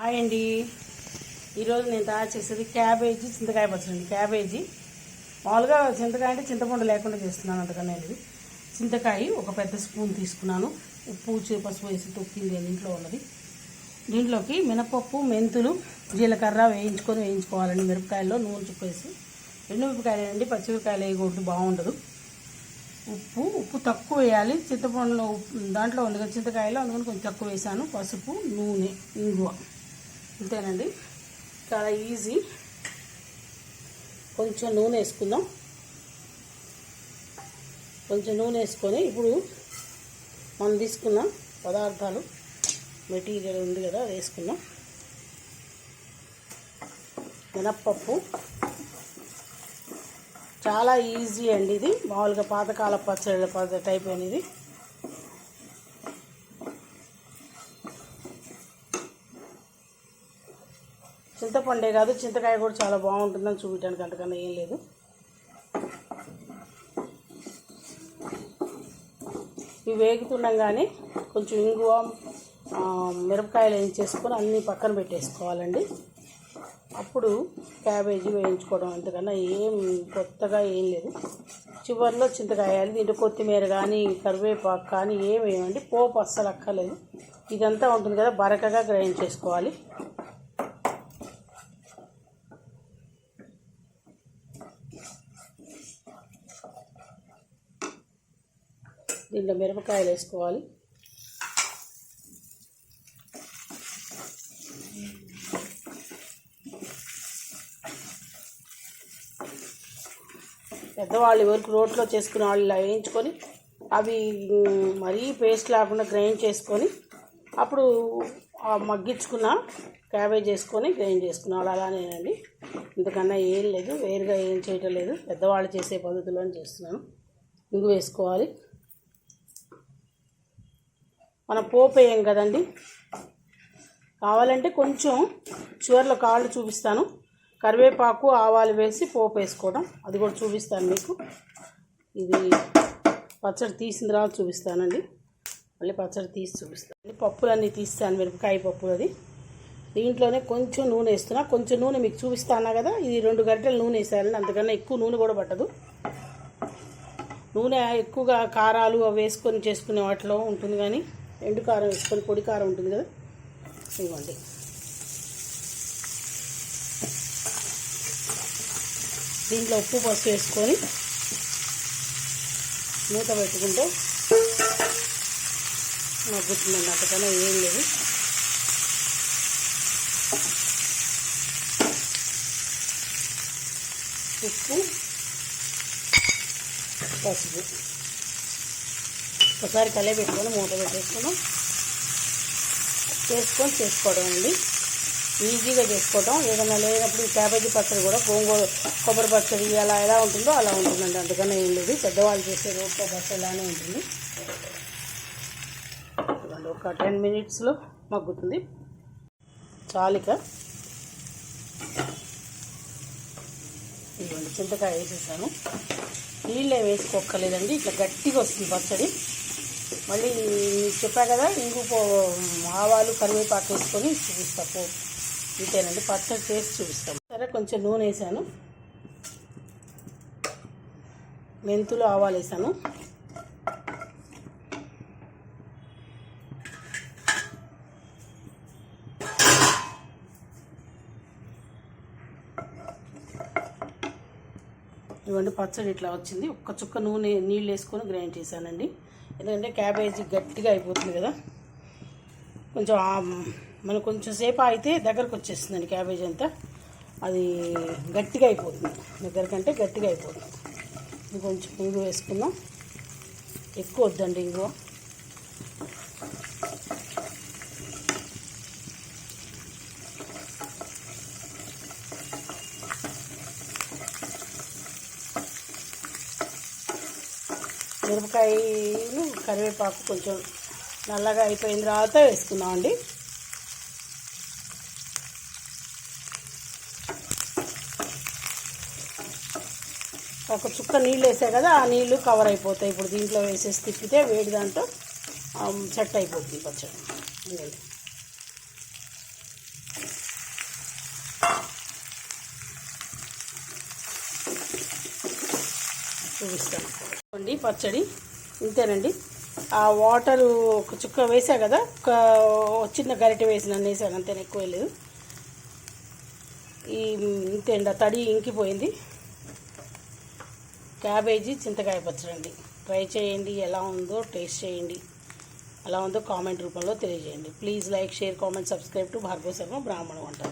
Hi అండి. ఈరోజు నేను తయారు చేసేది క్యాబేజీ చింతకాయ పచ్చడి. క్యాబేజీ మామూలుగా చింతకాయ అంటే చింతపండు లేకుండా చేస్తున్నాను. అందుకని ఇది చింతకాయ ఒక పెద్ద స్పూన్ తీసుకున్నాను. ఉప్పు పసుపు వేసి తొక్కింది ఇంట్లో ఉన్నది. దీంట్లోకి మినపప్పు, మెంతులు, జీలకర్ర వేయించుకోవాలండి. మిరపకాయల్లో నూనె చుప్పేసి, ఎండుమిరపకాయలు వేయండి, పచ్చిమిరపకాయలు వేయకూడదు, బాగుండదు. ఉప్పు తక్కువ వేయాలి. చింతపండులో దాంట్లో ఉంది కదా చింతకాయలో, అందుకని కొంచెం తక్కువ వేసాను. పసుపు, నూనె, ఇంగువ, అంతేనండి. చాలా ఈజీ. కొంచెం నూనె వేసుకుందాం. కొంచెం నూనె వేసుకొని ఇప్పుడు మనం తీసుకున్న పదార్థాలు మెటీరియల్ ఉంది కదా అది వేసుకుందాం. మినప్పప్పు చాలా ఈజీ అండి. ఇది మామూలుగా పాతకాల పచ్చడి టైప్ అనేది. చింతపండే కాదు, చింతకాయ కూడా చాలా బాగుంటుందని చూపించడానికి అంతకన్నా ఏం లేదు. ఇవి వేగుతుండగానే కొంచెం ఇంగువ, మిరపకాయలు వేయించేసుకొని అన్నీ పక్కన పెట్టేసుకోవాలండి. అప్పుడు క్యాబేజీ వేయించుకోవడం, అంతకన్నా ఏం కొత్తగా ఏం లేదు. చివరిలో చింతకాయ వేయాలి. దీంట్లో కొత్తిమీర కానీ కరివేపాకు కానీ ఏమేమండి, పోపు అస్సలు అక్కర్లేదు. ఇదంతా ఉంటుంది కదా, బరకగా గ్రైండ్ చేసుకోవాలి. దీంట్లో మిరపకాయలు వేసుకోవాలి. పెద్దవాళ్ళు వరకు రోట్లో చేసుకునే వాళ్ళు ఇలా వేయించుకొని, అవి మరీ పేస్ట్ లేకుండా గ్రైండ్ చేసుకొని అప్పుడు మగ్గించుకున్న క్యాబేజ్ వేసుకొని గ్రైండ్ చేసుకున్నాను. అలానేనండి, ఇంతకన్నా ఏం లేదు. వేరుగా ఏం చేయటం లేదు. పెద్దవాళ్ళు చేసే పద్ధతిలోనే చేస్తున్నాను. ఇంగు వేసుకోవాలి. మనం పోపు వేయం కదండి. కావాలంటే కొంచెం చివరిలో కాళ్ళు చూపిస్తాను. కరివేపాకు, ఆవాలు వేసి పోపు వేసుకోవడం, అది కూడా చూపిస్తాను మీకు. ఇది పచ్చడి తీసిన తర్వాత చూపిస్తానండి. మళ్ళీ పచ్చడి తీసి చూపిస్తాను. పప్పులన్నీ తీస్తాను, మిరపకాయ పప్పు అది. దీంట్లోనే కొంచెం నూనె వేస్తున్నా. కొంచెం నూనె మీకు చూపిస్తాను కదా, ఇది 2 గరిటెలు నూనె వేసానండి. అంతకన్నా ఎక్కువ నూనె కూడా పట్టదు. నూనె ఎక్కువగా కారాలు అవి వేసుకొని చేసుకునే వాటిలో ఉంటుంది, కానీ ఎండు కారం వేసుకొని, పొడి కారం ఉంటుంది కదా, ఇవ్వండి. దీంట్లో ఉప్పు పసుపు వేసుకొని మూత పెట్టుకుంటే మగ్గుతుందండి. అంతకన్నా ఏం లేదు. ఉప్పు, పసుపు ఒకసారి కలే పెట్టుకొని మూత పెట్టేసుకున్నాం. చేసుకోవడం అండి. ఈజీగా చేసుకోవడం. ఏదైనా లేనప్పుడు క్యాబేజీ పచ్చడి కూడా గోంగూర కొబ్బరి పచ్చడి అలా ఎలా ఉంటుందో అలా ఉంటుందండి. అందుకనే ఏం లేదు. పెద్దవాళ్ళు చేసే రోట్లో పచ్చడి అలానే ఉంటుంది. ఒక 10 మినిట్స్లో మగ్గుతుంది. చాలిక ఇవ్వండి. చింతకాయ వేసేసాను. నీళ్ళే వేసుకోక్కర్లేదండి. ఇట్లా గట్టిగా వస్తుంది పచ్చడి. మళ్ళీ చెప్పా కదా, ఇంగు ఆవాలు కరివేపాకు వేసుకొని చూపిస్తా పోపు. ఇంతేనండి, పచ్చడి చేసి చూపిస్తాం. సరే, కొంచెం నూనె వేసాను. మెంతులు, ఆవాలు వేసాను. ఇవ్వండి, పచ్చడి ఇట్లా వచ్చింది. ఒక్క చుక్క నూనె నీళ్ళు వేసుకొని గ్రైండ్ చేశానండి. ఎందుకంటే క్యాబేజీ గట్టిగా అయిపోతుంది కదా. మనం కొంచెం సేపు అయితే దగ్గరకు వచ్చేస్తుందండి క్యాబేజీ అంతా. అది గట్టిగా అయిపోతుంది, దగ్గరకంటే గట్టిగా అయిపోతుంది. ఇది కొంచెం ఇంగు వేసుకుందాం. ఎక్కువ వద్దండి ఇంగువ. మిరపకాయలు, కరివేపాకు కొంచెం నల్లగా అయిపోయిన తర్వాత వేసుకుందామండి. ఒక చుక్క నీళ్ళు వేసా కదా, ఆ నీళ్ళు కవర్ అయిపోతాయి. ఇప్పుడు దీంట్లో వేసేసి తిప్పితే వేడి దాంట్లో సెట్ అయిపోతుంది పచ్చడి. చూపిస్తాను అండి. పచ్చడి ఇంతేనండి. ఆ వాటరు ఒక చుక్క వేసా కదా, ఒక చిన్న గరిటె వేసినాను, వేసాను అంతే, ఎక్కువ లేదు. ఈ ఇంతేండి, తడి ఇంకిపోయింది. క్యాబేజీ చింతకాయ పచ్చడి అండి. ట్రై చేయండి, ఎలా ఉందో టేస్ట్ చేయండి, ఎలా ఉందో కామెంట్ రూపంలో తెలియజేయండి. Please like, share, comment, subscribe to Bhargava Sharma బ్రాహ్మణ వంట.